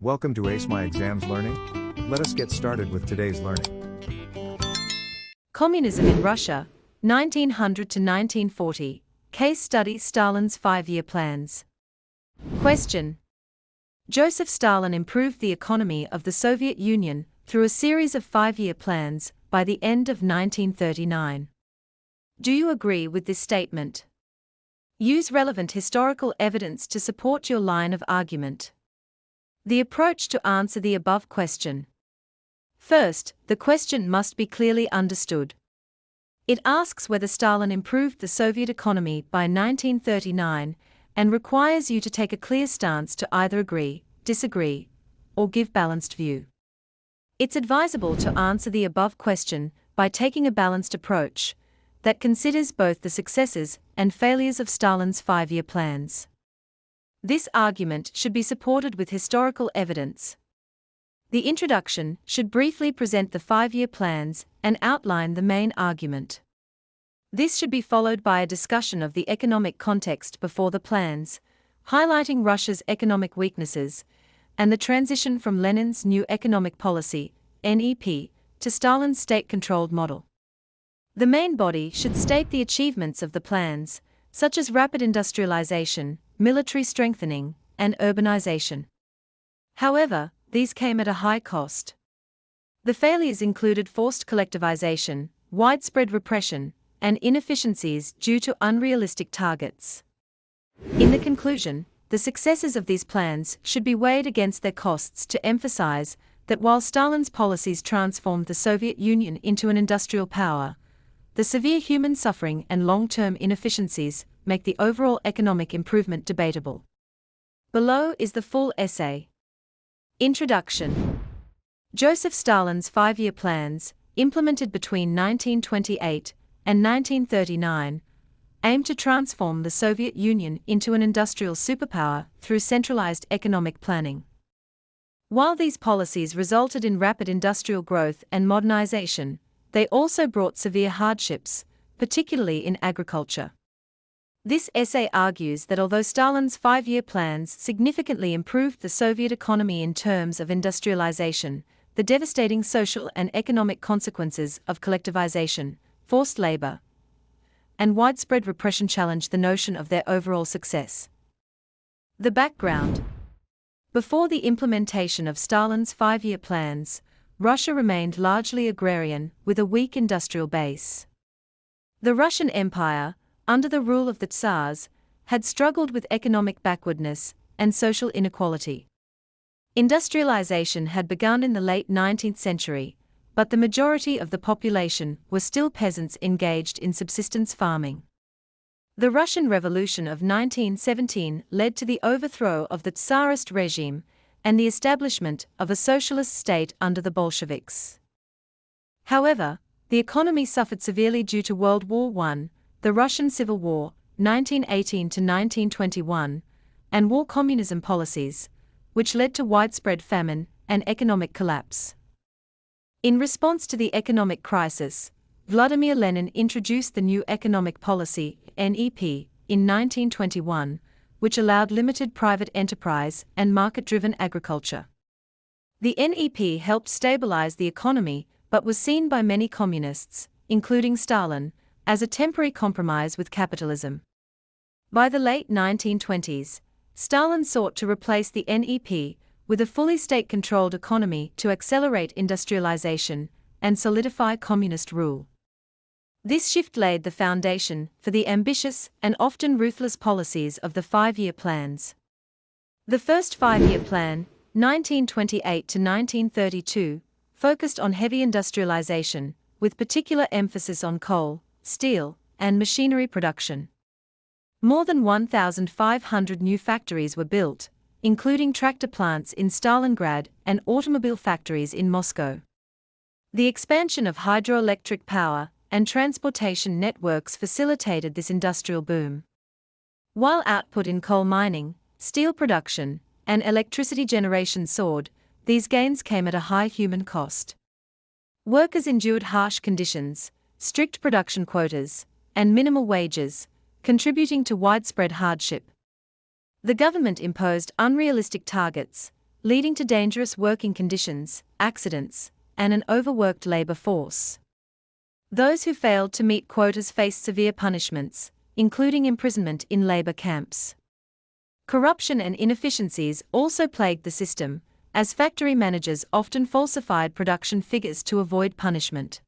Welcome to Ace My Exams Learning. Let us get started with today's learning. Communism in Russia, 1900 to 1940. Case study: Stalin's 5-year plans. Question. Joseph Stalin improved the economy of the Soviet Union through a series of 5-year plans by the end of 1939. Do you agree with this statement? Use relevant historical evidence to support your line of argument. The approach to answer the above question. First, the question must be clearly understood. It asks whether Stalin improved the Soviet economy by 1939 and requires you to take a clear stance to either agree, disagree, or give balanced view. It's advisable to answer the above question by taking a balanced approach that considers both the successes and failures of Stalin's 5-year plans. This argument should be supported with historical evidence. The introduction should briefly present the 5-year plans and outline the main argument. This should be followed by a discussion of the economic context before the plans, highlighting Russia's economic weaknesses, and the transition from Lenin's new economic policy, NEP, to Stalin's state-controlled model. The main body should state the achievements of the plans, such as rapid industrialization, military strengthening, and urbanization. However, these came at a high cost. The failures included forced collectivization, widespread repression, and inefficiencies due to unrealistic targets. In the conclusion, the successes of these plans should be weighed against their costs to emphasize that while Stalin's policies transformed the Soviet Union into an industrial power, the severe human suffering and long-term inefficiencies make the overall economic improvement debatable. Below is the full essay. Introduction. Joseph Stalin's 5-year plans, implemented between 1928 and 1939, aimed to transform the Soviet Union into an industrial superpower through centralized economic planning. While these policies resulted in rapid industrial growth and modernization, they also brought severe hardships, particularly in agriculture. This essay argues that although Stalin's 5-year plans significantly improved the Soviet economy in terms of industrialization, the devastating social and economic consequences of collectivization, forced labor, and widespread repression challenged the notion of their overall success. The background. Before the implementation of Stalin's 5-year plans, Russia remained largely agrarian with a weak industrial base. The Russian Empire, under the rule of the Tsars, had struggled with economic backwardness and social inequality. Industrialization had begun in the late 19th century, but the majority of the population were still peasants engaged in subsistence farming. The Russian Revolution of 1917 led to the overthrow of the Tsarist regime and the establishment of a socialist state under the Bolsheviks. However, the economy suffered severely due to World War I, the Russian Civil War, 1918 to 1921, and war communism policies, which led to widespread famine and economic collapse. In response to the economic crisis, Vladimir Lenin introduced the new economic policy, NEP, in 1921, which allowed limited private enterprise and market-driven agriculture. The NEP helped stabilize the economy but was seen by many communists, including Stalin, as a temporary compromise with capitalism. By the late 1920s, Stalin sought to replace the NEP with a fully state-controlled economy to accelerate industrialization and solidify communist rule. This shift laid the foundation for the ambitious and often ruthless policies of the 5-year plans. The first 5-year plan, 1928 to 1932, focused on heavy industrialization, with particular emphasis on coal, steel, and machinery production. More than 1,500 new factories were built, including tractor plants in Stalingrad and automobile factories in Moscow. The expansion of hydroelectric power and transportation networks facilitated this industrial boom. While output in coal mining, steel production, and electricity generation soared, these gains came at a high human cost. Workers endured harsh conditions, strict production quotas, and minimal wages, contributing to widespread hardship. The government imposed unrealistic targets, leading to dangerous working conditions, accidents, and an overworked labor force. Those who failed to meet quotas faced severe punishments, including imprisonment in labor camps. Corruption and inefficiencies also plagued the system, as factory managers often falsified production figures to avoid punishment.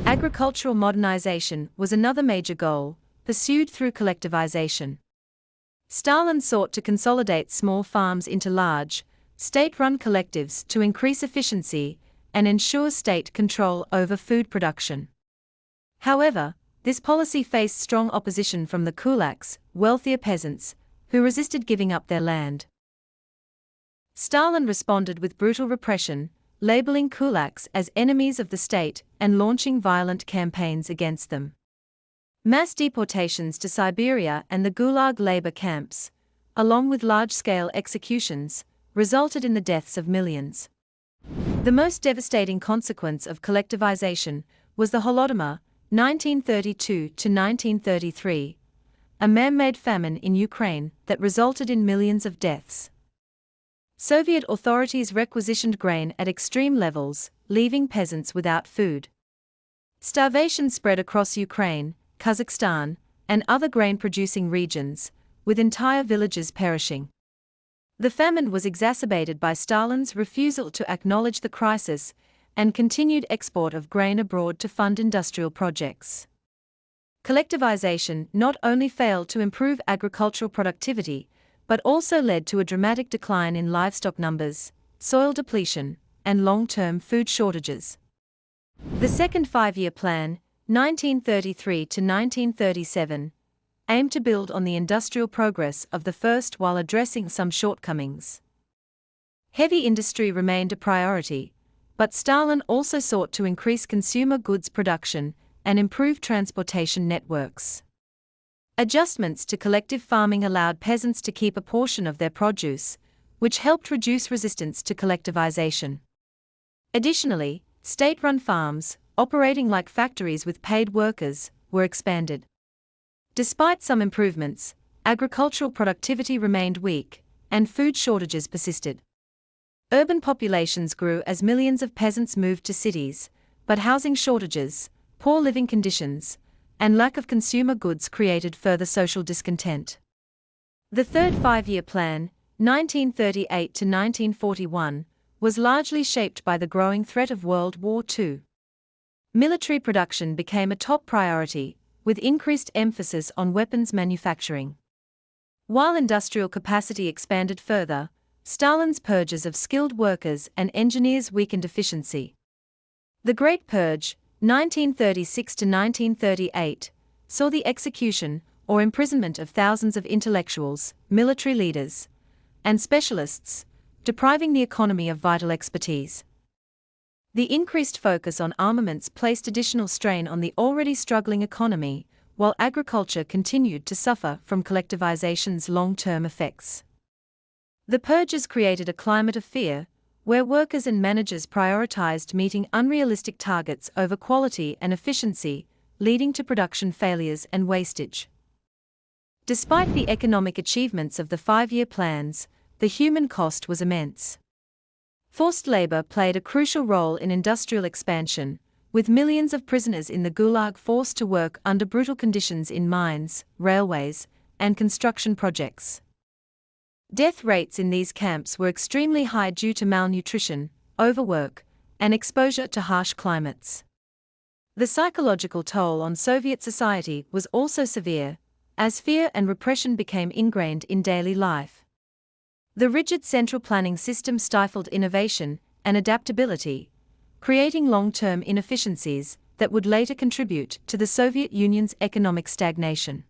Agricultural modernization was another major goal, pursued through collectivization. Stalin sought to consolidate small farms into large, state-run collectives to increase efficiency and ensure state control over food production. However, this policy faced strong opposition from the kulaks, wealthier peasants, who resisted giving up their land. Stalin responded with brutal repression, labeling kulaks as enemies of the state and launching violent campaigns against them. Mass deportations to Siberia and the Gulag labor camps, along with large-scale executions, resulted in the deaths of millions. The most devastating consequence of collectivization was the Holodomor, 1932 to 1933, a man-made famine in Ukraine that resulted in millions of deaths. Soviet authorities requisitioned grain at extreme levels, leaving peasants without food. Starvation spread across Ukraine, Kazakhstan, and other grain-producing regions, with entire villages perishing. The famine was exacerbated by Stalin's refusal to acknowledge the crisis and continued export of grain abroad to fund industrial projects. Collectivization not only failed to improve agricultural productivity, but also led to a dramatic decline in livestock numbers, soil depletion, and long-term food shortages. The Second Five-Year Plan, 1933 to 1937, aimed to build on the industrial progress of the first while addressing some shortcomings. Heavy industry remained a priority, but Stalin also sought to increase consumer goods production and improve transportation networks. Adjustments to collective farming allowed peasants to keep a portion of their produce, which helped reduce resistance to collectivization. Additionally, state-run farms, operating like factories with paid workers, were expanded. Despite some improvements, agricultural productivity remained weak, and food shortages persisted. Urban populations grew as millions of peasants moved to cities, but housing shortages, poor living conditions, and lack of consumer goods created further social discontent. The Third Five-Year Plan, 1938 to 1941, was largely shaped by the growing threat of World War II. Military production became a top priority, with increased emphasis on weapons manufacturing. While industrial capacity expanded further, Stalin's purges of skilled workers and engineers weakened efficiency. The Great Purge, 1936 to 1938, saw the execution or imprisonment of thousands of intellectuals, military leaders, and specialists, depriving the economy of vital expertise. The increased focus on armaments placed additional strain on the already struggling economy, while agriculture continued to suffer from collectivization's long-term effects. The purges created a climate of fear, where workers and managers prioritized meeting unrealistic targets over quality and efficiency, leading to production failures and wastage. Despite the economic achievements of the five-year plans, the human cost was immense. Forced labor played a crucial role in industrial expansion, with millions of prisoners in the Gulag forced to work under brutal conditions in mines, railways, and construction projects. Death rates in these camps were extremely high due to malnutrition, overwork, and exposure to harsh climates. The psychological toll on Soviet society was also severe, as fear and repression became ingrained in daily life. The rigid central planning system stifled innovation and adaptability, creating long-term inefficiencies that would later contribute to the Soviet Union's economic stagnation.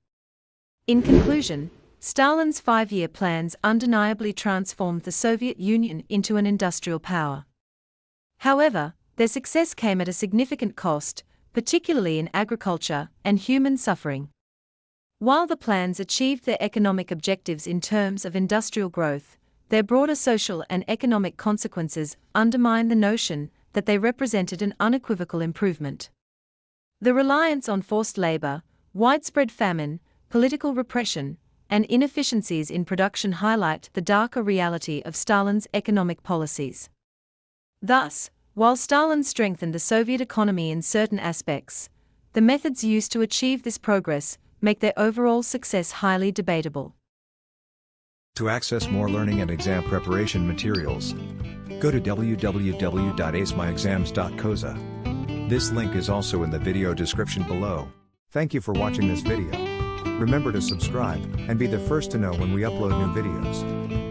In conclusion, Stalin's five-year plans undeniably transformed the Soviet Union into an industrial power. However, their success came at a significant cost, particularly in agriculture and human suffering. While the plans achieved their economic objectives in terms of industrial growth, their broader social and economic consequences undermine the notion that they represented an unequivocal improvement. The reliance on forced labor, widespread famine, political repression, and inefficiencies in production highlight the darker reality of Stalin's economic policies. Thus, while Stalin strengthened the Soviet economy in certain aspects, the methods used to achieve this progress make their overall success highly debatable. To access more learning and exam preparation materials, go to www.acemyexams.coza. This link is also in the video description below. Thank you for watching this video. Remember to subscribe and be the first to know when we upload new videos.